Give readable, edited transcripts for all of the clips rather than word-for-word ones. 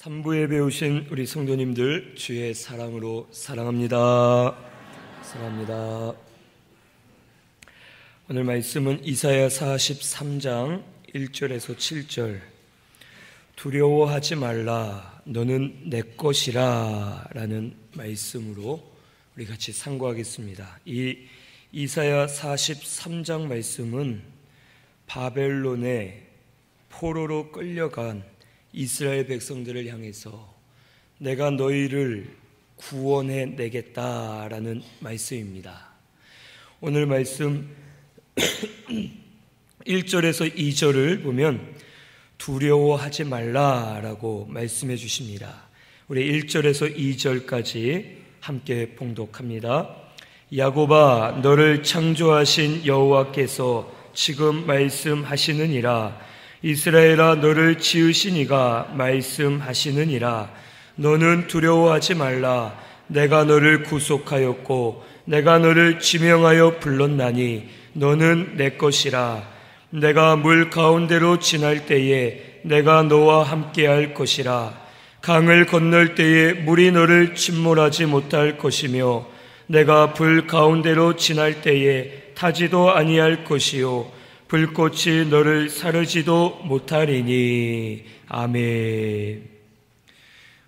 3부에 배우신 우리 성도님들 주의 사랑으로 사랑합니다. 사랑합니다. 오늘 말씀은 이사야 43장 1절에서 7절. 두려워하지 말라 너는 내 것이라 라는 말씀으로 우리 같이 상고하겠습니다. 이 이사야 43장 말씀은 바벨론의 포로로 끌려간 이스라엘 백성들을 향해서 내가 너희를 구원해 내겠다라는 말씀입니다. 오늘 말씀 1절에서 2절을 보면 두려워하지 말라라고 말씀해 주십니다. 우리 1절에서 2절까지 함께 봉독합니다. 야곱아 너를 창조하신 여호와께서 지금 말씀하시느니라. 이스라엘아 너를 지으신 이가 말씀하시느니라. 너는 두려워하지 말라. 내가 너를 구속하였고 내가 너를 지명하여 불렀나니 너는 내 것이라. 내가 물 가운데로 지날 때에 내가 너와 함께할 것이라. 강을 건널 때에 물이 너를 침몰하지 못할 것이며 내가 불 가운데로 지날 때에 타지도 아니할 것이요 불꽃이 너를 사르지도 못하리니. 아멘.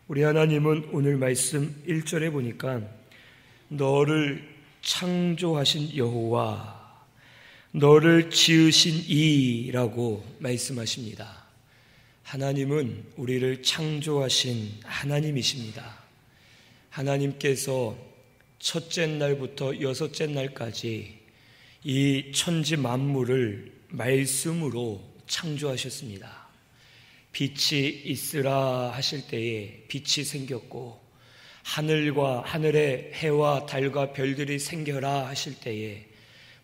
우리 하나님은 오늘 말씀 1절에 보니까 너를 창조하신 여호와, 너를 지으신 이라고 말씀하십니다. 하나님은 우리를 창조하신 하나님이십니다. 하나님께서 첫째 날부터 여섯째 날까지 이 천지 만물을 말씀으로 창조하셨습니다. 빛이 있으라 하실 때에 빛이 생겼고 하늘에 해와 달과 별들이 생겨라 하실 때에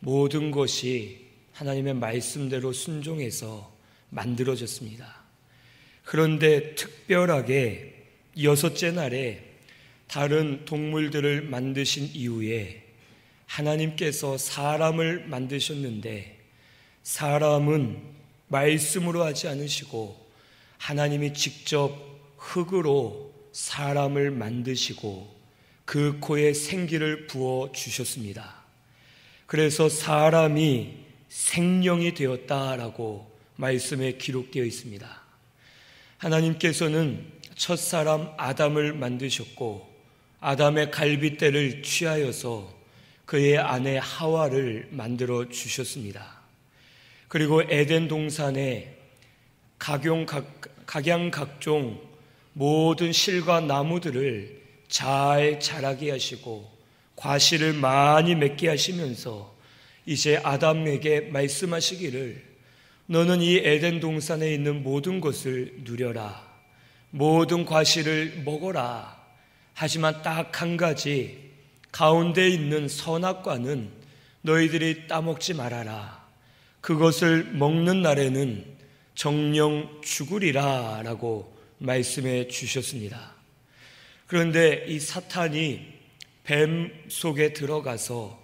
모든 것이 하나님의 말씀대로 순종해서 만들어졌습니다. 그런데 특별하게 여섯째 날에 다른 동물들을 만드신 이후에 하나님께서 사람을 만드셨는데 사람은 말씀으로 하지 않으시고 하나님이 직접 흙으로 사람을 만드시고 그 코에 생기를 부어 주셨습니다. 그래서 사람이 생명이 되었다라고 말씀에 기록되어 있습니다. 하나님께서는 첫사람 아담을 만드셨고 아담의 갈빗대를 취하여서 그의 아내 하와를 만들어 주셨습니다. 그리고 에덴 동산에 각양각종 모든 실과 나무들을 잘 자라게 하시고 과실을 많이 맺게 하시면서 이제 아담에게 말씀하시기를 너는 이 에덴 동산에 있는 모든 것을 누려라. 모든 과실을 먹어라. 하지만 딱 한 가지 가운데 있는 선악과는 너희들이 따먹지 말아라. 그것을 먹는 날에는 정령 죽으리라 라고 말씀해 주셨습니다. 그런데 이 사탄이 뱀 속에 들어가서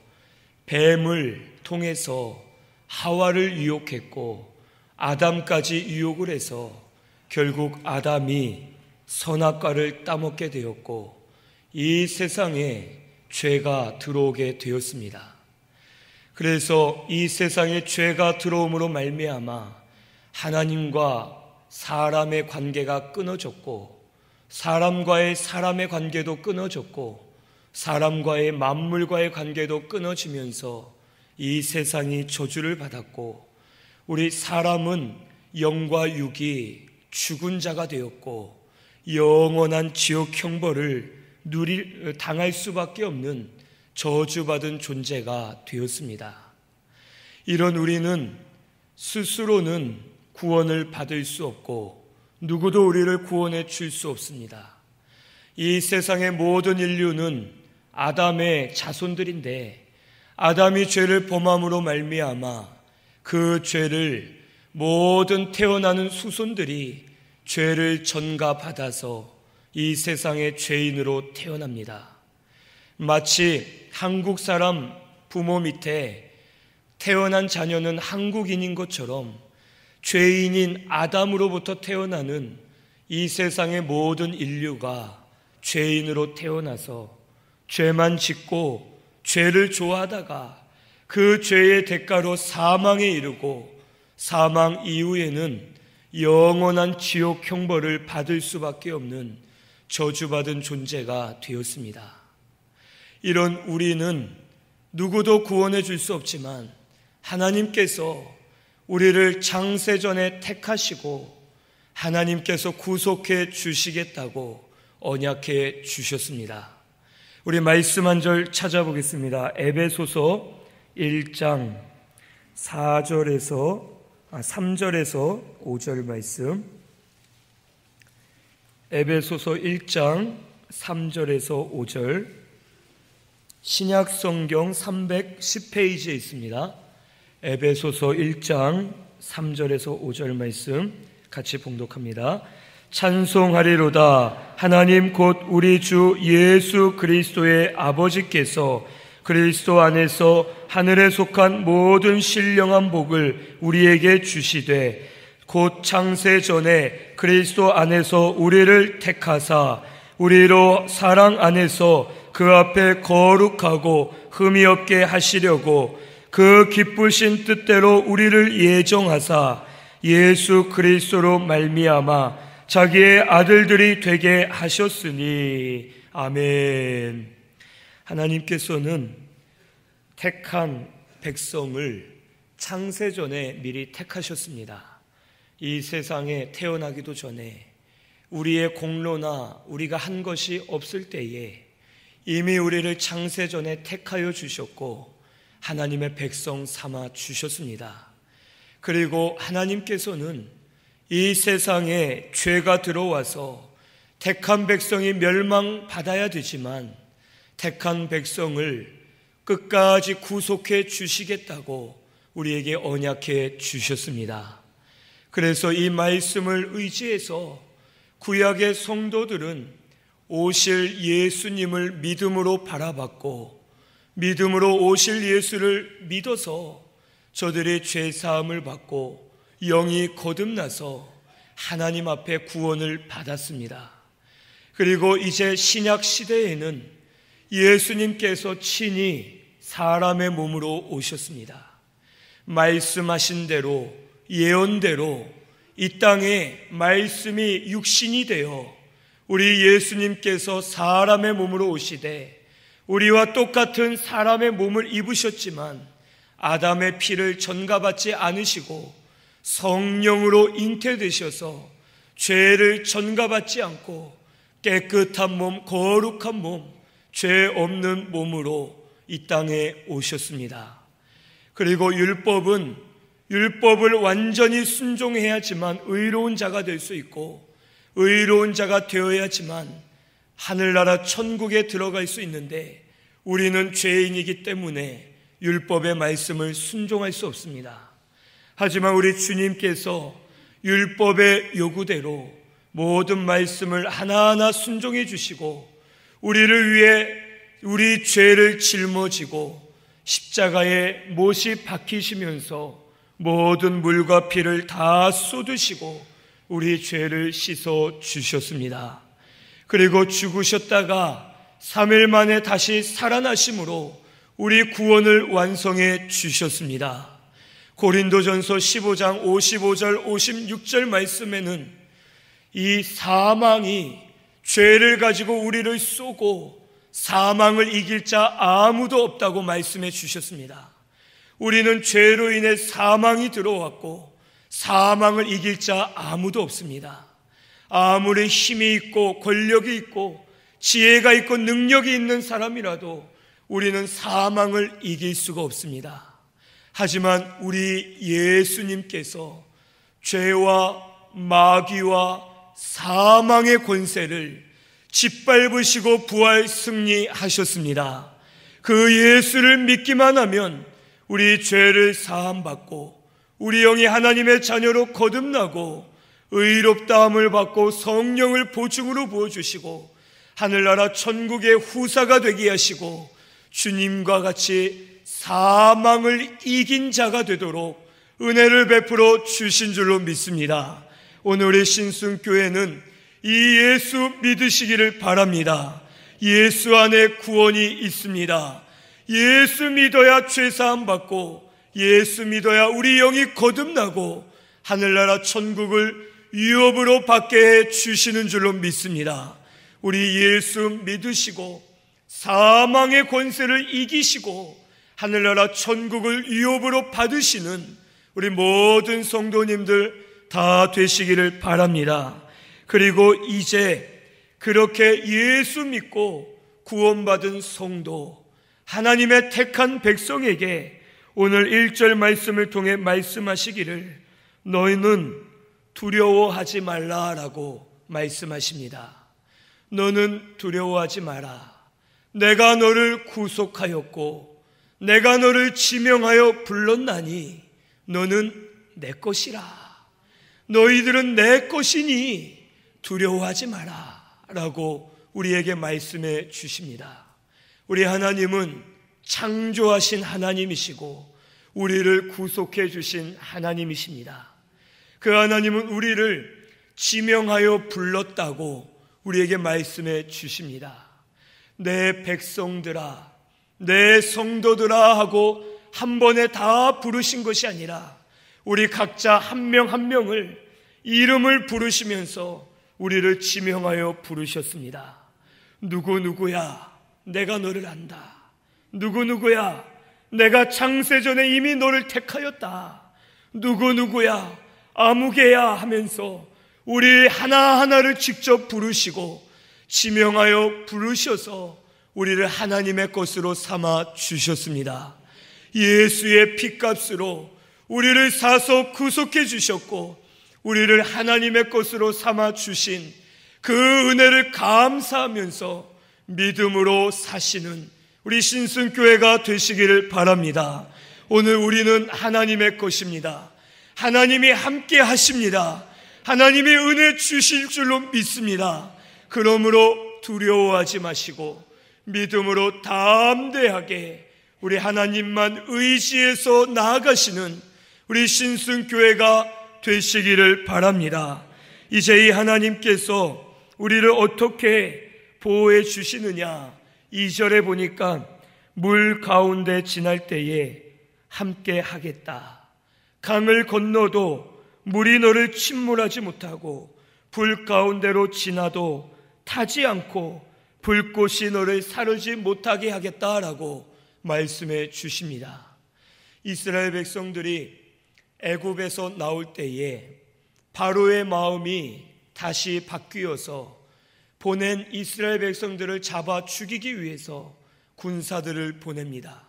뱀을 통해서 하와를 유혹했고 아담까지 유혹을 해서 결국 아담이 선악과를 따먹게 되었고 이 세상에 죄가 들어오게 되었습니다. 그래서 이 세상에 죄가 들어옴으로 말미암아 하나님과 사람의 관계가 끊어졌고 사람과의 사람의 관계도 끊어졌고 사람과의 만물과의 관계도 끊어지면서 이 세상이 저주를 받았고 우리 사람은 영과 육이 죽은 자가 되었고 영원한 지옥 형벌을 당할 수밖에 없는 저주받은 존재가 되었습니다. 이런 우리는 스스로는 구원을 받을 수 없고 누구도 우리를 구원해 줄 수 없습니다. 이 세상의 모든 인류는 아담의 자손들인데 아담이 죄를 범함으로 말미암아 그 죄를 모든 태어나는 후손들이 죄를 전가받아서 이 세상의 죄인으로 태어납니다. 마치 한국 사람 부모 밑에 태어난 자녀는 한국인인 것처럼 죄인인 아담으로부터 태어나는 이 세상의 모든 인류가 죄인으로 태어나서 죄만 짓고 죄를 좋아하다가 그 죄의 대가로 사망에 이르고 사망 이후에는 영원한 지옥 형벌을 받을 수밖에 없는 저주받은 존재가 되었습니다. 이런 우리는 누구도 구원해 줄 수 없지만 하나님께서 우리를 창세전에 택하시고 하나님께서 구속해 주시겠다고 언약해 주셨습니다. 우리 말씀 한 절 찾아보겠습니다. 에베소서 1장 3절에서 5절 말씀. 에베소서 1장 3절에서 5절. 신약 성경 310페이지에 있습니다. 에베소서 1장 3절에서 5절 말씀 같이 봉독합니다. 찬송하리로다. 하나님 곧 우리 주 예수 그리스도의 아버지께서 그리스도 안에서 하늘에 속한 모든 신령한 복을 우리에게 주시되 곧 창세 전에 그리스도 안에서 우리를 택하사 우리로 사랑 안에서 그 앞에 거룩하고 흠이 없게 하시려고 그 기쁘신 뜻대로 우리를 예정하사 예수 그리스도로 말미암아 자기의 아들들이 되게 하셨으니. 아멘. 하나님께서는 택한 백성을 창세전에 미리 택하셨습니다. 이 세상에 태어나기도 전에 우리의 공로나 우리가 한 것이 없을 때에 이미 우리를 창세전에 택하여 주셨고 하나님의 백성 삼아 주셨습니다. 그리고 하나님께서는 이 세상에 죄가 들어와서 택한 백성이 멸망받아야 되지만 택한 백성을 끝까지 구속해 주시겠다고 우리에게 언약해 주셨습니다. 그래서 이 말씀을 의지해서 구약의 성도들은 오실 예수님을 믿음으로 바라봤고 믿음으로 오실 예수를 믿어서 저들의 죄 사함을 받고 영이 거듭나서 하나님 앞에 구원을 받았습니다. 그리고 이제 신약 시대에는 예수님께서 친히 사람의 몸으로 오셨습니다. 말씀하신 대로 예언대로 이 땅에 말씀이 육신이 되어 우리 예수님께서 사람의 몸으로 오시되 우리와 똑같은 사람의 몸을 입으셨지만 아담의 피를 전가받지 않으시고 성령으로 잉태되셔서 죄를 전가받지 않고 깨끗한 몸, 거룩한 몸, 죄 없는 몸으로 이 땅에 오셨습니다. 그리고 율법을 완전히 순종해야지만 의로운 자가 될 수 있고 의로운 자가 되어야지만 하늘나라 천국에 들어갈 수 있는데 우리는 죄인이기 때문에 율법의 말씀을 순종할 수 없습니다. 하지만 우리 주님께서 율법의 요구대로 모든 말씀을 하나하나 순종해 주시고 우리를 위해 우리 죄를 짊어지고 십자가에 못이 박히시면서 모든 물과 피를 다 쏟으시고 우리 죄를 씻어 주셨습니다. 그리고 죽으셨다가 3일 만에 다시 살아나심으로 우리 구원을 완성해 주셨습니다. 고린도전서 15장 55절 56절 말씀에는 이 사망이 죄를 가지고 우리를 쏘고 사망을 이길 자 아무도 없다고 말씀해 주셨습니다. 우리는 죄로 인해 사망이 들어왔고 사망을 이길 자 아무도 없습니다. 아무리 힘이 있고 권력이 있고 지혜가 있고 능력이 있는 사람이라도 우리는 사망을 이길 수가 없습니다. 하지만 우리 예수님께서 죄와 마귀와 사망의 권세를 짓밟으시고 부활 승리하셨습니다. 그 예수를 믿기만 하면 우리 죄를 사함받고 우리 영이 하나님의 자녀로 거듭나고 의롭다함을 받고 성령을 보증으로 부어주시고 하늘나라 천국의 후사가 되게 하시고 주님과 같이 사망을 이긴 자가 되도록 은혜를 베풀어 주신 줄로 믿습니다. 오늘 우리 신순교회는 이 예수 믿으시기를 바랍니다. 예수 안에 구원이 있습니다. 예수 믿어야 죄사함 받고, 예수 믿어야 우리 영이 거듭나고 하늘나라 천국을 유업으로 받게 해 주시는 줄로 믿습니다. 우리 예수 믿으시고 사망의 권세를 이기시고 하늘나라 천국을 유업으로 받으시는 우리 모든 성도님들 다 되시기를 바랍니다. 그리고 이제 그렇게 예수 믿고 구원받은 성도, 하나님의 택한 백성에게 오늘 1절 말씀을 통해 말씀하시기를 너희는 두려워하지 말라라고 말씀하십니다. 너는 두려워하지 마라. 내가 너를 구속하였고 내가 너를 지명하여 불렀나니 너는 내 것이라. 너희들은 내 것이니 두려워하지 마라 라고 우리에게 말씀해 주십니다. 우리 하나님은 창조하신 하나님이시고 우리를 구속해 주신 하나님이십니다. 그 하나님은 우리를 지명하여 불렀다고 우리에게 말씀해 주십니다. 내 백성들아, 내 성도들아 하고 한 번에 다 부르신 것이 아니라 우리 각자 한 명 한 명을 이름을 부르시면서 우리를 지명하여 부르셨습니다. 누구누구야, 내가 너를 안다. 누구누구야, 내가 창세전에 이미 너를 택하였다. 누구누구야, 아무개야 하면서 우리 하나하나를 직접 부르시고 지명하여 부르셔서 우리를 하나님의 것으로 삼아 주셨습니다. 예수의 피값으로 우리를 사서 구속해 주셨고 우리를 하나님의 것으로 삼아 주신 그 은혜를 감사하면서 믿음으로 사시는 우리 신승교회가 되시기를 바랍니다. 오늘 우리는 하나님의 것입니다. 하나님이 함께 하십니다. 하나님이 은혜 주실 줄로 믿습니다. 그러므로 두려워하지 마시고 믿음으로 담대하게 우리 하나님만 의지해서 나아가시는 우리 신승교회가 되시기를 바랍니다. 이제 이 하나님께서 우리를 어떻게 보호해 주시느냐, 2절에 보니까 물 가운데 지날 때에 함께 하겠다. 강을 건너도 물이 너를 침몰하지 못하고 불 가운데로 지나도 타지 않고 불꽃이 너를 사르지 못하게 하겠다라고 말씀해 주십니다. 이스라엘 백성들이 애굽에서 나올 때에 바로의 마음이 다시 바뀌어서 보낸 이스라엘 백성들을 잡아 죽이기 위해서 군사들을 보냅니다.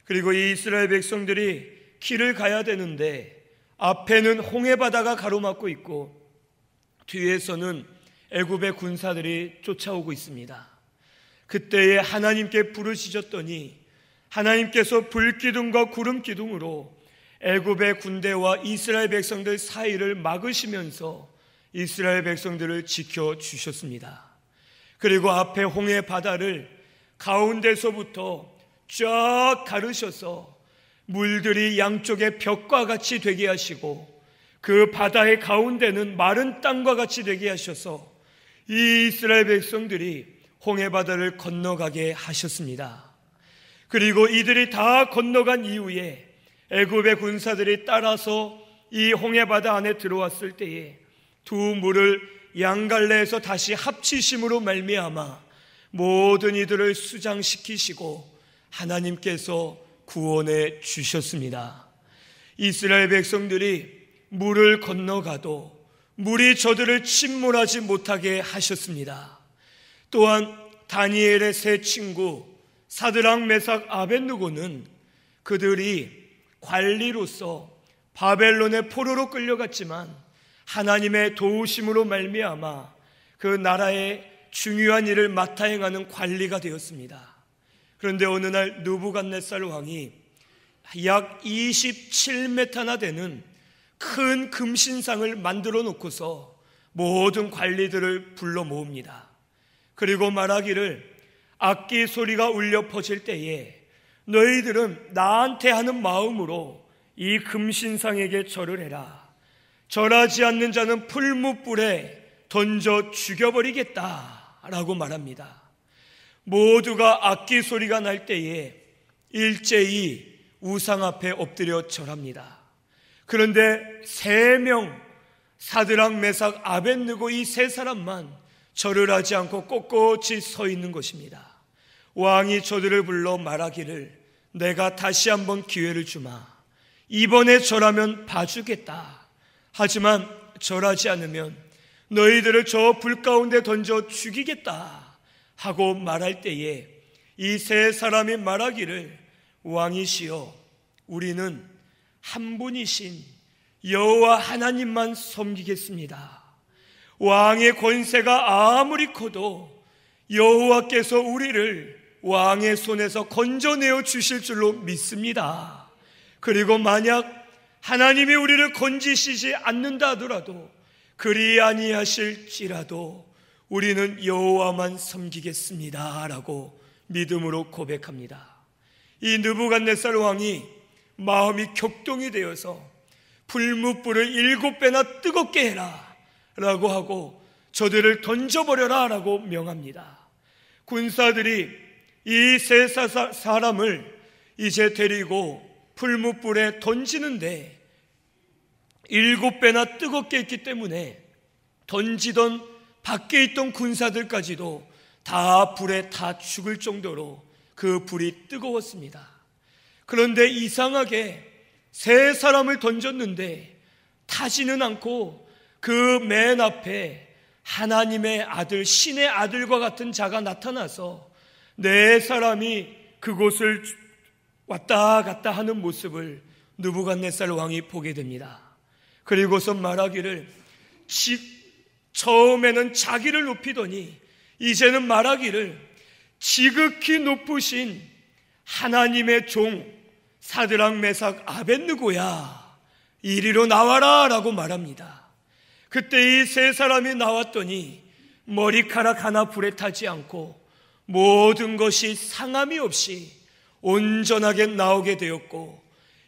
그리고 이 이스라엘 백성들이 길을 가야 되는데 앞에는 홍해바다가 가로막고 있고 뒤에서는 애굽의 군사들이 쫓아오고 있습니다. 그때에 하나님께 부르짖었더니 하나님께서 불기둥과 구름기둥으로 애굽의 군대와 이스라엘 백성들 사이를 막으시면서 이스라엘 백성들을 지켜주셨습니다. 그리고 앞에 홍해 바다를 가운데서부터 쫙 가르셔서 물들이 양쪽에 벽과 같이 되게 하시고 그 바다의 가운데는 마른 땅과 같이 되게 하셔서 이 이스라엘 백성들이 홍해 바다를 건너가게 하셨습니다. 그리고 이들이 다 건너간 이후에 애굽의 군사들이 따라서 이 홍해 바다 안에 들어왔을 때에 두 물을 양갈래에서 다시 합치심으로 말미암아 모든 이들을 수장시키시고 하나님께서 구원해 주셨습니다. 이스라엘 백성들이 물을 건너가도 물이 저들을 침몰하지 못하게 하셨습니다. 또한 다니엘의 세 친구 사드락, 메삭, 아벳느고는 그들이 관리로서 바벨론의 포로로 끌려갔지만 하나님의 도우심으로 말미암아 그 나라의 중요한 일을 맡아 행하는 관리가 되었습니다. 그런데 어느 날 느부갓네살 왕이 약 27m나 되는 큰 금신상을 만들어 놓고서 모든 관리들을 불러 모읍니다. 그리고 말하기를 악기 소리가 울려 퍼질 때에 너희들은 나한테 하는 마음으로 이 금신상에게 절을 해라. 절하지 않는 자는 풀무불에 던져 죽여버리겠다라고 말합니다. 모두가 악기 소리가 날 때에 일제히 우상 앞에 엎드려 절합니다. 그런데 3명, 사드락, 메삭, 아벳느고 이 3사람만 절을 하지 않고 꼿꼿이 서 있는 것입니다. 왕이 저들을 불러 말하기를 내가 다시 한번 기회를 주마. 이번에 절하면 봐주겠다. 하지만 절하지 않으면 너희들을 저 불 가운데 던져 죽이겠다 하고 말할 때에 이 3사람이 말하기를 왕이시여 우리는 한 분이신 여호와 하나님만 섬기겠습니다. 왕의 권세가 아무리 커도 여호와께서 우리를 왕의 손에서 건져내어 주실 줄로 믿습니다. 그리고 만약 하나님이 우리를 건지시지 않는다 하더라도 그리 아니하실지라도 우리는 여호와만 섬기겠습니다 라고 믿음으로 고백합니다. 이 느부갓네살 왕이 마음이 격동이 되어서 풀무불을 7배나 뜨겁게 해라 라고 하고 저들을 던져버려라 라고 명합니다. 군사들이 이 3사람을 이제 데리고 풀무불에 던지는데 7배나 뜨겁게 했기 때문에 던지던 밖에 있던 군사들까지도 다 불에 다 죽을 정도로 그 불이 뜨거웠습니다. 그런데 이상하게 3사람을 던졌는데 타지는 않고 그 맨 앞에 하나님의 아들, 신의 아들과 같은 자가 나타나서 4사람이 그곳을 왔다 갔다 하는 모습을 느부갓네살 왕이 보게 됩니다. 그리고서 말하기를 처음에는 자기를 높이더니 이제는 말하기를 지극히 높으신 하나님의 종 사드락, 메삭, 아벳느고야 이리로 나와라 라고 말합니다. 그때 이 3사람이 나왔더니 머리카락 하나 불에 타지 않고 모든 것이 상함이 없이 온전하게 나오게 되었고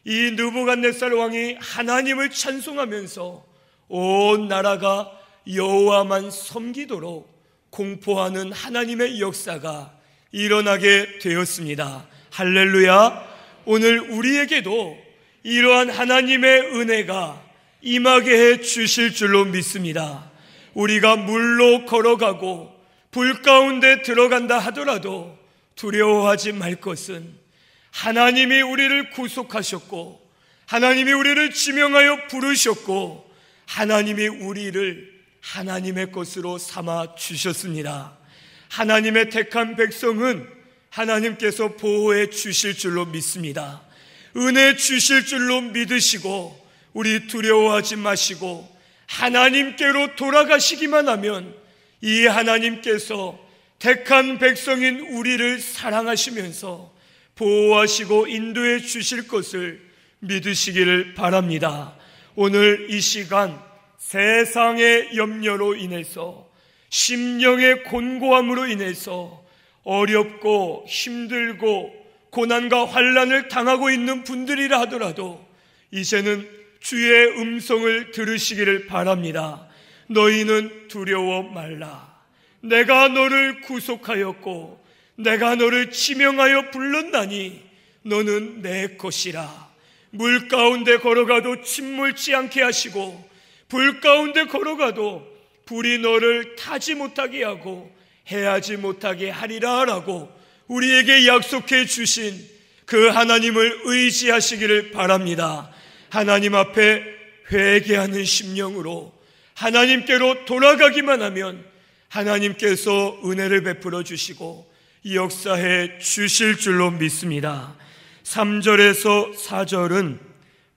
이 느부갓네살 왕이 하나님을 찬송하면서 온 나라가 여호와만 섬기도록 공포하는 하나님의 역사가 일어나게 되었습니다. 할렐루야. 오늘 우리에게도 이러한 하나님의 은혜가 임하게 해 주실 줄로 믿습니다. 우리가 물로 걸어가고 불 가운데 들어간다 하더라도 두려워하지 말 것은 하나님이 우리를 구속하셨고 하나님이 우리를 지명하여 부르셨고 하나님이 우리를 하나님의 것으로 삼아 주셨습니다. 하나님의 택한 백성은 하나님께서 보호해 주실 줄로 믿습니다. 은혜 주실 줄로 믿으시고 우리 두려워하지 마시고 하나님께로 돌아가시기만 하면 이 하나님께서 택한 백성인 우리를 사랑하시면서 보호하시고 인도해 주실 것을 믿으시기를 바랍니다. 오늘 이 시간 세상의 염려로 인해서 심령의 곤고함으로 인해서 어렵고 힘들고 고난과 환난을 당하고 있는 분들이라 하더라도 이제는 주의 음성을 들으시기를 바랍니다. 너희는 두려워 말라. 내가 너를 구속하였고 내가 너를 지명하여 불렀나니 너는 내 것이라. 물 가운데 걸어가도 침몰치 않게 하시고 불 가운데 걸어가도 불이 너를 타지 못하게 하고 해하지 못하게 하리라 라고 우리에게 약속해 주신 그 하나님을 의지하시기를 바랍니다. 하나님 앞에 회개하는 심령으로 하나님께로 돌아가기만 하면 하나님께서 은혜를 베풀어 주시고 역사해 주실 줄로 믿습니다. 3절에서 4절은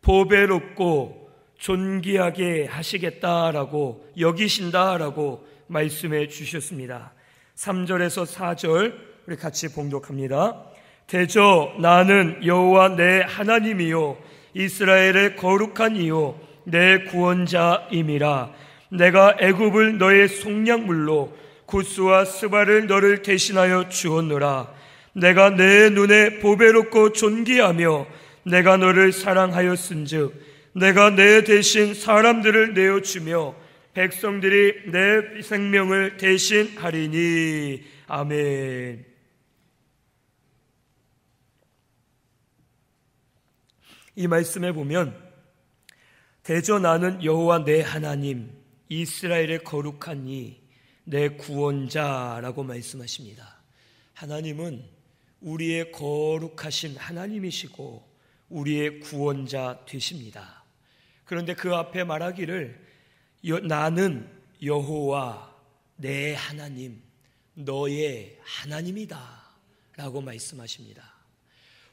보배롭고 존귀하게 하시겠다라고 여기신다라고 말씀해 주셨습니다. 3절에서 4절 우리 같이 봉독합니다. 대저 나는 여호와 내 하나님이요 이스라엘의 거룩한 이요 내 구원자임이라. 내가 애굽을 너의 속량물로 구스와 스바를 너를 대신하여 주었노라. 내가 내 눈에 보배롭고 존귀하며 내가 너를 사랑하였은즉 내가 내 대신 사람들을 내어주며 백성들이 내 생명을 대신하리니. 아멘. 이 말씀에 보면 대저 나는 여호와 내 하나님 이스라엘의 거룩한 이 내 구원자라고 말씀하십니다. 하나님은 우리의 거룩하신 하나님이시고 우리의 구원자 되십니다. 그런데 그 앞에 말하기를 나는 여호와 내 하나님 너의 하나님이다 라고 말씀하십니다.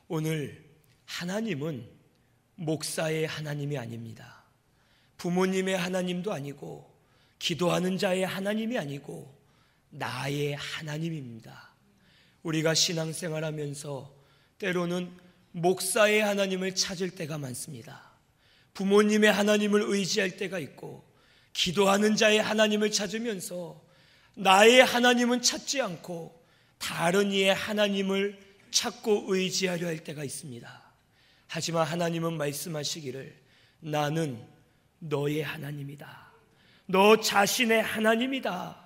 오늘 하나님은 목사의 하나님이 아닙니다. 부모님의 하나님도 아니고 기도하는 자의 하나님이 아니고 나의 하나님입니다. 우리가 신앙생활하면서 때로는 목사의 하나님을 찾을 때가 많습니다. 부모님의 하나님을 의지할 때가 있고 기도하는 자의 하나님을 찾으면서 나의 하나님은 찾지 않고 다른 이의 하나님을 찾고 의지하려 할 때가 있습니다. 하지만 하나님은 말씀하시기를 나는 너의 하나님이다. 너 자신의 하나님이다.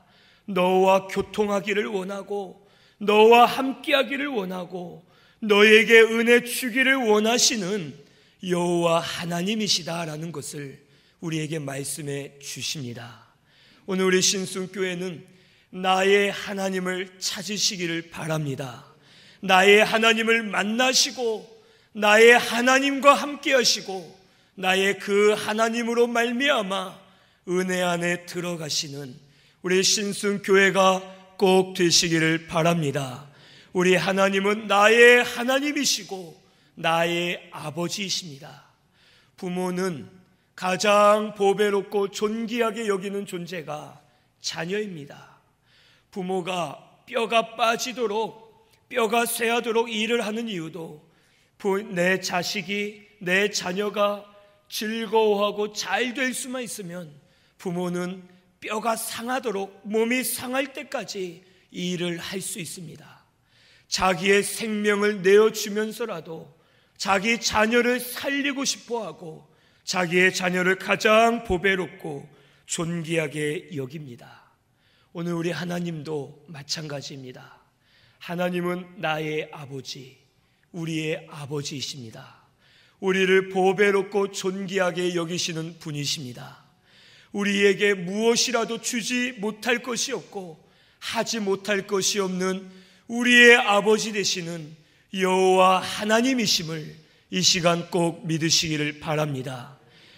너와 교통하기를 원하고 너와 함께하기를 원하고 너에게 은혜 주기를 원하시는 여호와 하나님이시다라는 것을 우리에게 말씀해 주십니다. 오늘 우리 신순교회는 나의 하나님을 찾으시기를 바랍니다. 나의 하나님을 만나시고 나의 하나님과 함께 하시고 나의 그 하나님으로 말미암아 은혜 안에 들어가시는 우리 신순교회가 꼭 되시기를 바랍니다. 우리 하나님은 나의 하나님이시고 나의 아버지이십니다. 부모는 가장 보배롭고 존귀하게 여기는 존재가 자녀입니다. 부모가 뼈가 빠지도록 뼈가 쇠하도록 일을 하는 이유도 내 자식이 내 자녀가 즐거워하고 잘 될 수만 있으면 부모는 뼈가 상하도록 몸이 상할 때까지 일을 할 수 있습니다. 자기의 생명을 내어주면서라도 자기 자녀를 살리고 싶어하고 자기의 자녀를 가장 보배롭고 존귀하게 여깁니다. 오늘 우리 하나님도 마찬가지입니다. 하나님은 나의 아버지, 우리의 아버지이십니다. 우리를 보배롭고 존귀하게 여기시는 분이십니다. 우리에게 무엇이라도 주지 못할 것이 없고 하지 못할 것이 없는 우리의 아버지 되시는 여호와 하나님이심을 이 시간 꼭 믿으시기를 바랍니다.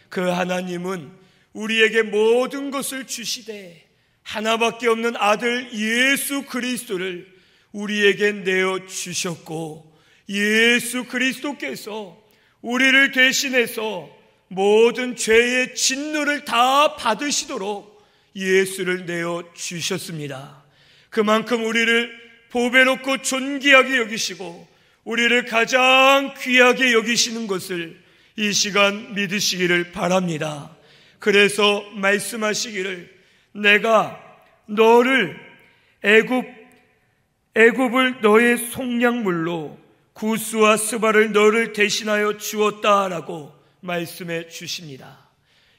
그 하나님은 우리에게 모든 것을 주시되 하나밖에 없는 아들 예수 그리스도를 우리에게 내어주셨고 예수 그리스도께서 우리를 대신해서 모든 죄의 진노를 다 받으시도록 예수를 내어주셨습니다. 그만큼 우리를 보배롭고 존귀하게 여기시고 우리를 가장 귀하게 여기시는 것을 이 시간 믿으시기를 바랍니다. 그래서 말씀하시기를 내가 너를 애굽을 너의 속량물로 구스와 스바를 너를 대신하여 주었다라고 말씀해 주십니다.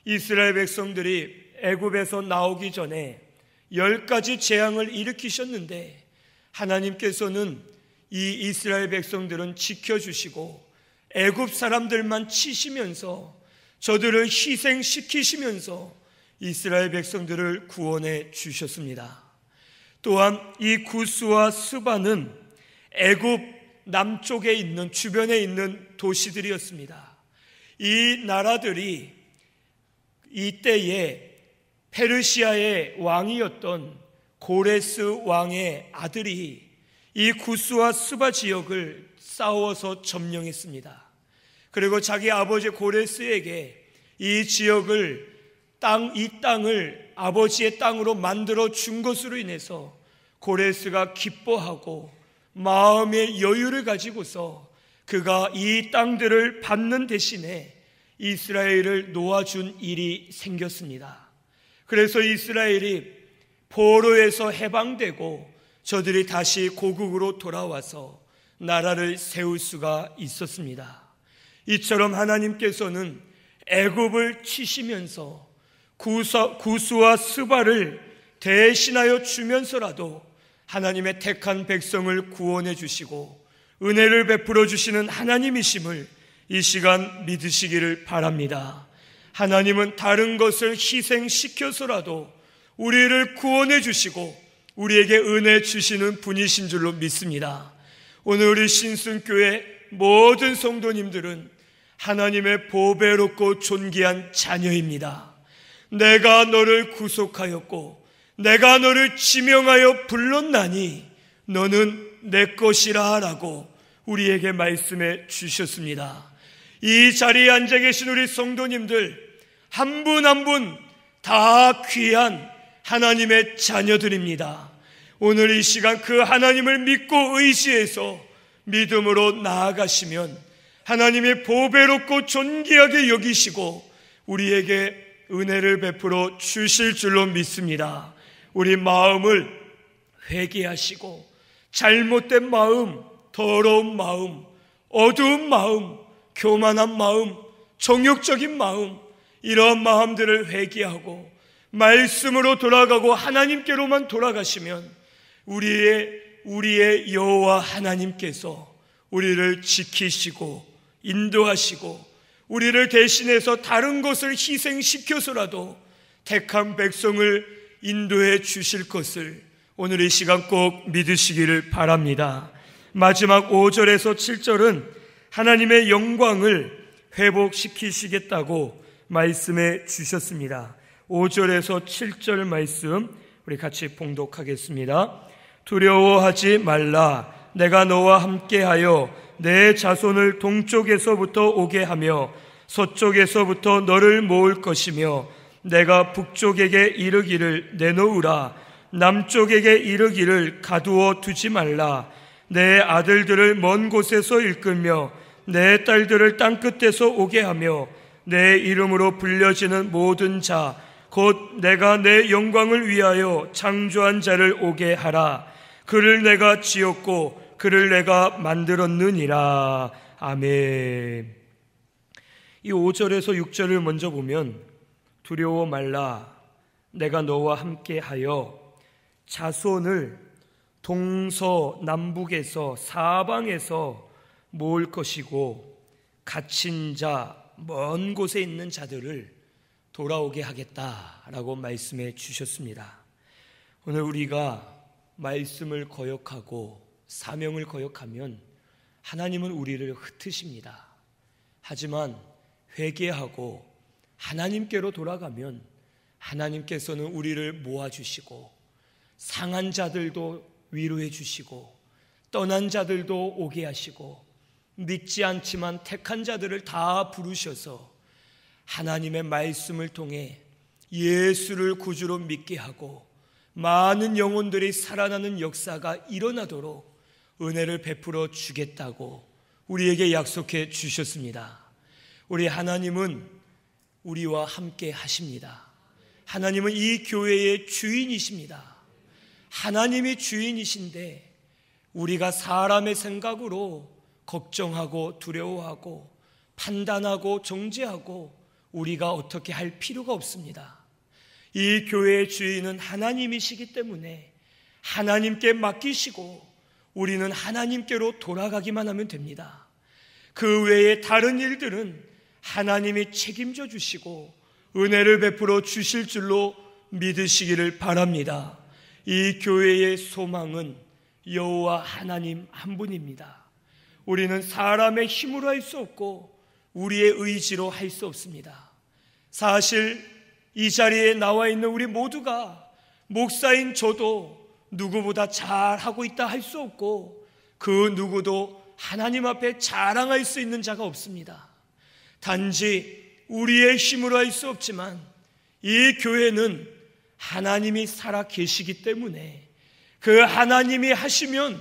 이스라엘 백성들이 애굽에서 나오기 전에 10가지 재앙을 일으키셨는데 하나님께서는 이 이스라엘 백성들은 지켜주시고 애굽 사람들만 치시면서 저들을 희생시키시면서 이스라엘 백성들을 구원해 주셨습니다. 또한 이 구스와 스바는 애굽 남쪽에 있는 주변에 있는 도시들이었습니다. 이 나라들이 이때에 페르시아의 왕이었던 고레스 왕의 아들이 이 구스와 스바 지역을 싸워서 점령했습니다. 그리고 자기 아버지 고레스에게 이 지역을 이 땅을 아버지의 땅으로 만들어 준 것으로 인해서 고레스가 기뻐하고 마음의 여유를 가지고서 그가 이 땅들을 받는 대신에 이스라엘을 놓아준 일이 생겼습니다. 그래서 이스라엘이 포로에서 해방되고 저들이 다시 고국으로 돌아와서 나라를 세울 수가 있었습니다. 이처럼 하나님께서는 애굽을 치시면서 구스와 스바를 대신하여 주면서라도 하나님의 택한 백성을 구원해 주시고 은혜를 베풀어 주시는 하나님이심을 이 시간 믿으시기를 바랍니다. 하나님은 다른 것을 희생시켜서라도 우리를 구원해 주시고 우리에게 은혜 주시는 분이신 줄로 믿습니다. 오늘 우리 신순교회 모든 성도님들은 하나님의 보배롭고 존귀한 자녀입니다. 내가 너를 구속하였고 내가 너를 지명하여 불렀나니 너는 내 것이라 라고 우리에게 말씀해 주셨습니다. 이 자리에 앉아 계신 우리 성도님들 한 분 한 분 다 귀한 하나님의 자녀들입니다. 오늘 이 시간 그 하나님을 믿고 의지해서 믿음으로 나아가시면 하나님이 보배롭고 존귀하게 여기시고 우리에게 은혜를 베풀어 주실 줄로 믿습니다. 우리 마음을 회개하시고 잘못된 마음, 더러운 마음, 어두운 마음, 교만한 마음, 정욕적인 마음, 이러한 마음들을 회개하고 말씀으로 돌아가고 하나님께로만 돌아가시면 우리의 여호와 하나님께서 우리를 지키시고 인도하시고 우리를 대신해서 다른 것을 희생시켜서라도 택한 백성을 인도해 주실 것을 오늘 이 시간 꼭 믿으시기를 바랍니다. 마지막 5절에서 7절은 하나님의 영광을 회복시키시겠다고 말씀해 주셨습니다. 5절에서 7절 말씀 우리 같이 봉독하겠습니다. 두려워하지 말라. 내가 너와 함께하여 내 자손을 동쪽에서부터 오게 하며 서쪽에서부터 너를 모을 것이며 내가 북쪽에게 이르기를 내놓으라. 남쪽에게 이르기를 가두어 두지 말라. 내 아들들을 먼 곳에서 이끌며 내 딸들을 땅끝에서 오게 하며 내 이름으로 불려지는 모든 자 곧 내가 내 영광을 위하여 창조한 자를 오게 하라. 그를 내가 지었고 그를 내가 만들었느니라. 아멘. 이 5절에서 6절을 먼저 보면 두려워 말라. 내가 너와 함께하여 자손을 동서남북에서 사방에서 모을 것이고 갇힌 자, 먼 곳에 있는 자들을 돌아오게 하겠다라고 말씀해 주셨습니다. 오늘 우리가 말씀을 거역하고 사명을 거역하면 하나님은 우리를 흩으십니다. 하지만 회개하고 하나님께로 돌아가면 하나님께서는 우리를 모아주시고 상한 자들도 위로해 주시고 떠난 자들도 오게 하시고 믿지 않지만 택한 자들을 다 부르셔서 하나님의 말씀을 통해 예수를 구주로 믿게 하고 많은 영혼들이 살아나는 역사가 일어나도록 은혜를 베풀어 주겠다고 우리에게 약속해 주셨습니다. 우리 하나님은 우리와 함께 하십니다. 하나님은 이 교회의 주인이십니다. 하나님이 주인이신데 우리가 사람의 생각으로 걱정하고 두려워하고 판단하고 정죄하고 우리가 어떻게 할 필요가 없습니다. 이 교회의 주인은 하나님이시기 때문에 하나님께 맡기시고 우리는 하나님께로 돌아가기만 하면 됩니다. 그 외에 다른 일들은 하나님이 책임져 주시고 은혜를 베풀어 주실 줄로 믿으시기를 바랍니다. 이 교회의 소망은 여호와 하나님 한 분입니다. 우리는 사람의 힘으로 할 수 없고 우리의 의지로 할 수 없습니다. 사실 이 자리에 나와 있는 우리 모두가 목사인 저도 누구보다 잘하고 있다 할 수 없고 그 누구도 하나님 앞에 자랑할 수 있는 자가 없습니다. 단지 우리의 힘으로 할 수 없지만 이 교회는 하나님이 살아 계시기 때문에 그 하나님이 하시면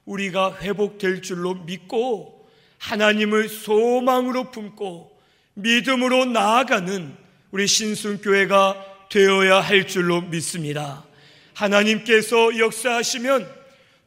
우리가 회복될 줄로 믿고 하나님을 소망으로 품고 믿음으로 나아가는 우리 신순교회가 되어야 할 줄로 믿습니다. 하나님께서 역사하시면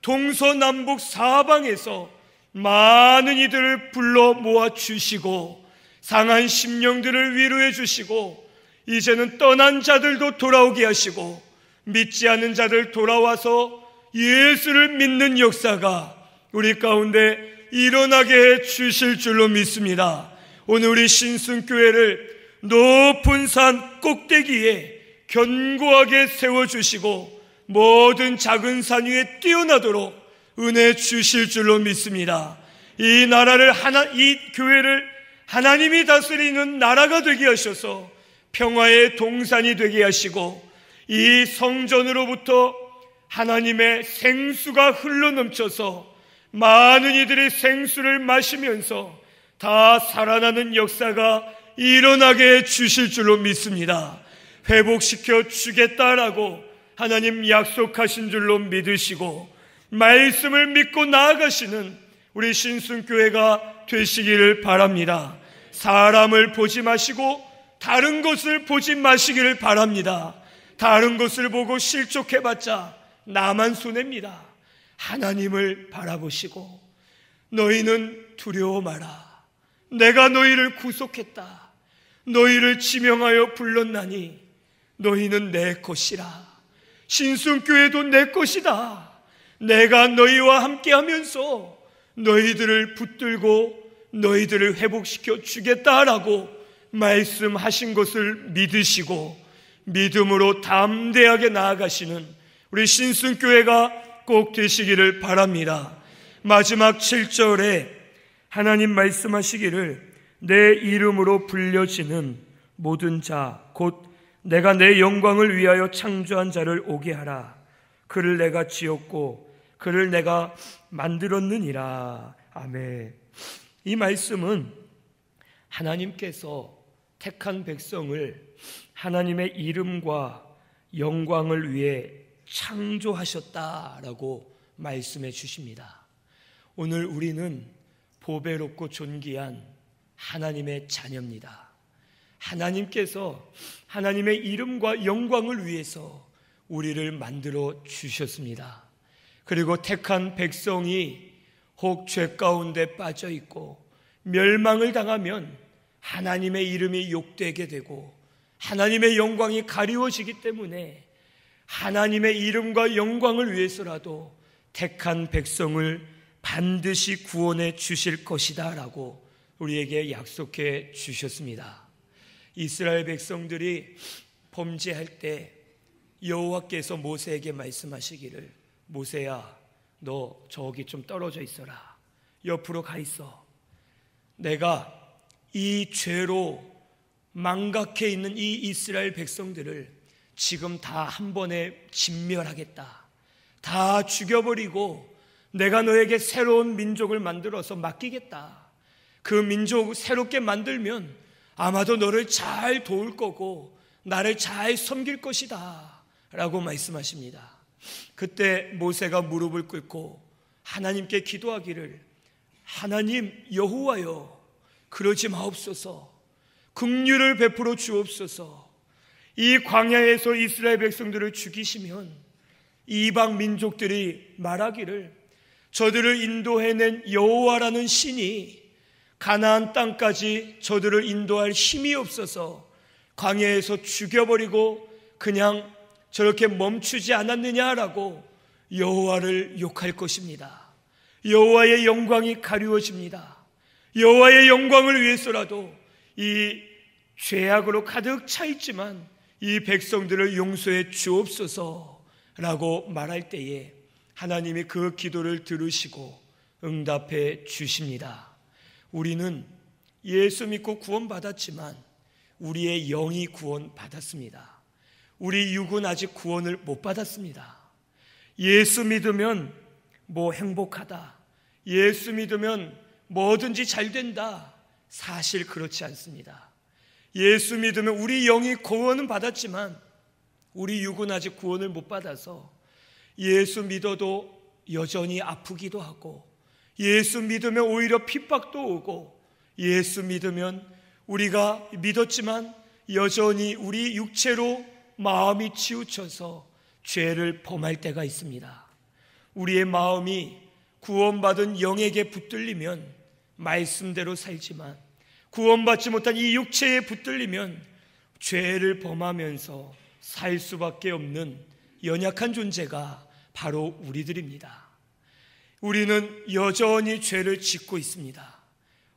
동서남북 사방에서 많은 이들을 불러 모아 주시고 상한 심령들을 위로해 주시고 이제는 떠난 자들도 돌아오게 하시고 믿지 않는 자들 돌아와서 예수를 믿는 역사가 우리 가운데 일어나게 해 주실 줄로 믿습니다. 오늘 우리 신순교회를 높은 산 꼭대기에 견고하게 세워주시고 모든 작은 산 위에 뛰어나도록 은혜 주실 줄로 믿습니다. 이 나라를 이 교회를 하나님이 다스리는 나라가 되게 하셔서 평화의 동산이 되게 하시고 이 성전으로부터 하나님의 생수가 흘러넘쳐서 많은 이들이 생수를 마시면서 다 살아나는 역사가 일어나게 해 주실 줄로 믿습니다. 회복시켜 주겠다라고 하나님 약속하신 줄로 믿으시고 말씀을 믿고 나아가시는 우리 신순교회가 되시기를 바랍니다. 사람을 보지 마시고 다른 것을 보지 마시기를 바랍니다. 다른 것을 보고 실족해봤자 나만 손해입니다. 하나님을 바라보시고 너희는 두려워 마라. 내가 너희를 구속했다. 너희를 지명하여 불렀나니 너희는 내 것이라. 신순교회도 내 것이다. 내가 너희와 함께하면서 너희들을 붙들고 너희들을 회복시켜 주겠다라고 말씀하신 것을 믿으시고 믿음으로 담대하게 나아가시는 우리 신순교회가 꼭 되시기를 바랍니다. 마지막 7절에 하나님 말씀하시기를 내 이름으로 불려지는 모든 자 곧 내가 내 영광을 위하여 창조한 자를 오게 하라. 그를 내가 지었고 그를 내가 만들었느니라. 아멘. 이 말씀은 하나님께서 택한 백성을 하나님의 이름과 영광을 위해 창조하셨다라고 말씀해 주십니다. 오늘 우리는 보배롭고 존귀한 하나님의 자녀입니다. 하나님께서 하나님의 이름과 영광을 위해서 우리를 만들어 주셨습니다. 그리고 택한 백성이 혹 죄 가운데 빠져 있고 멸망을 당하면 하나님의 이름이 욕되게 되고 하나님의 영광이 가리워지기 때문에 하나님의 이름과 영광을 위해서라도 택한 백성을 반드시 구원해 주실 것이다 라고 우리에게 약속해 주셨습니다. 이스라엘 백성들이 범죄할 때 여호와께서 모세에게 말씀하시기를 모세야 너 저기 좀 떨어져 있어라. 옆으로 가 있어. 내가 이 죄로 망각해 있는 이 이스라엘 백성들을 지금 다 한 번에 진멸하겠다. 다 죽여버리고 내가 너에게 새로운 민족을 만들어서 맡기겠다. 그 민족 새롭게 만들면 아마도 너를 잘 도울 거고 나를 잘 섬길 것이다 라고 말씀하십니다. 그때 모세가 무릎을 꿇고 하나님께 기도하기를 하나님 여호와여 그러지 마옵소서. 긍휼을 베풀어 주옵소서. 이 광야에서 이스라엘 백성들을 죽이시면 이방 민족들이 말하기를 저들을 인도해낸 여호와라는 신이 가나안 땅까지 저들을 인도할 힘이 없어서 광야에서 죽여버리고 그냥 저렇게 멈추지 않았느냐라고 여호와를 욕할 것입니다. 여호와의 영광이 가리워집니다. 여호와의 영광을 위해서라도 이 죄악으로 가득 차 있지만 이 백성들을 용서해 주옵소서라고 말할 때에 하나님이 그 기도를 들으시고 응답해 주십니다. 우리는 예수 믿고 구원받았지만 우리의 영이 구원받았습니다. 우리 육은 아직 구원을 못 받았습니다. 예수 믿으면 뭐 행복하다. 예수 믿으면 뭐든지 잘 된다. 사실 그렇지 않습니다. 예수 믿으면 우리 영이 구원은 받았지만 우리 육은 아직 구원을 못 받아서 예수 믿어도 여전히 아프기도 하고 예수 믿으면 오히려 핍박도 오고 예수 믿으면 우리가 믿었지만 여전히 우리 육체로 마음이 치우쳐서 죄를 범할 때가 있습니다. 우리의 마음이 구원받은 영에게 붙들리면 말씀대로 살지만 구원받지 못한 이 육체에 붙들리면 죄를 범하면서 살 수밖에 없는 연약한 존재가 바로 우리들입니다. 우리는 여전히 죄를 짓고 있습니다.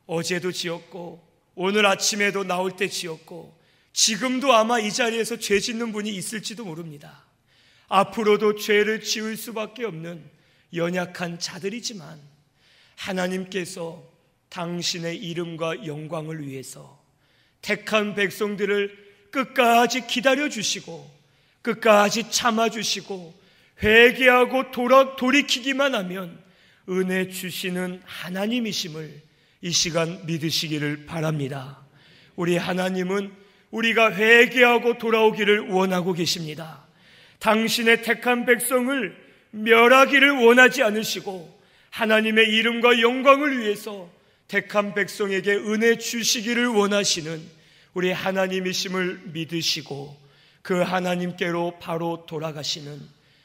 어제도 지었고 오늘 아침에도 나올 때 지었고 지금도 아마 이 자리에서 죄 짓는 분이 있을지도 모릅니다. 앞으로도 죄를 지을 수밖에 없는 연약한 자들이지만 하나님께서 당신의 이름과 영광을 위해서 택한 백성들을 끝까지 기다려주시고 끝까지 참아주시고 회개하고 돌이키기만 하면 은혜 주시는 하나님이심을 이 시간 믿으시기를 바랍니다. 우리 하나님은 우리가 회개하고 돌아오기를 원하고 계십니다. 당신의 택한 백성을 멸하기를 원하지 않으시고 하나님의 이름과 영광을 위해서 택한 백성에게 은혜 주시기를 원하시는 우리 하나님이심을 믿으시고 그 하나님께로 바로 돌아가시는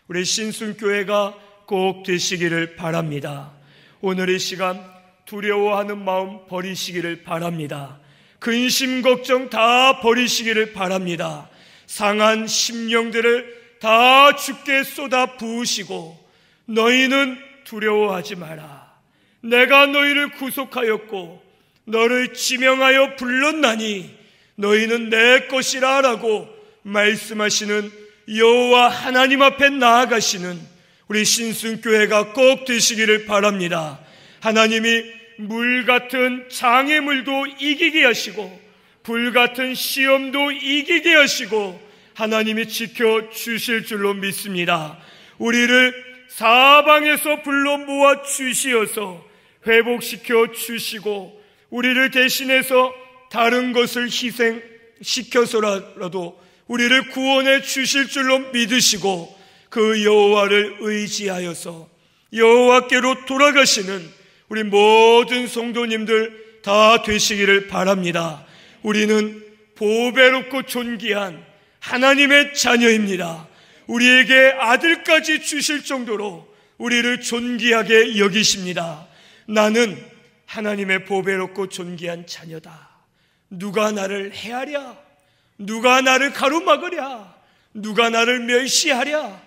우리 신순교회가 꼭 되시기를 바랍니다. 오늘 이 시간 두려워하는 마음 버리시기를 바랍니다. 근심 걱정 다 버리시기를 바랍니다. 상한 심령들을 다 주께 쏟아 부으시고 너희는 두려워하지 마라. 내가 너희를 구속하였고 너를 지명하여 불렀나니 너희는 내 것이라 라고 말씀하시는 여호와 하나님 앞에 나아가시는 우리 신순교회가 꼭 되시기를 바랍니다. 하나님이 물 같은 장애물도 이기게 하시고 불 같은 시험도 이기게 하시고 하나님이 지켜주실 줄로 믿습니다. 우리를 사방에서 불러 모아 주시어서 회복시켜 주시고 우리를 대신해서 다른 것을 희생시켜서라도 우리를 구원해 주실 줄로 믿으시고 그 여호와를 의지하여서 여호와께로 돌아가시는 우리 모든 성도님들 다 되시기를 바랍니다. 우리는 보배롭고 존귀한 하나님의 자녀입니다. 우리에게 아들까지 주실 정도로 우리를 존귀하게 여기십니다. 나는 하나님의 보배롭고 존귀한 자녀다. 누가 나를 해하랴? 누가 나를 가로막으랴? 누가 나를 멸시하랴?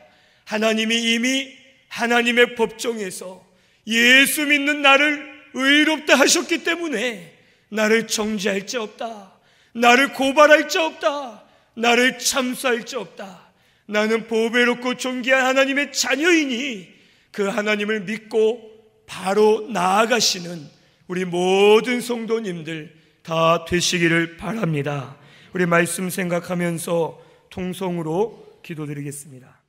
하나님이 이미 하나님의 법정에서 예수 믿는 나를 의롭다 하셨기 때문에 나를 정죄할 자 없다. 나를 고발할 자 없다. 나를 참수할 자 없다. 나는 보배롭고 존귀한 하나님의 자녀이니 그 하나님을 믿고 바로 나아가시는 우리 모든 성도님들 다 되시기를 바랍니다. 우리 말씀 생각하면서 통성으로 기도드리겠습니다.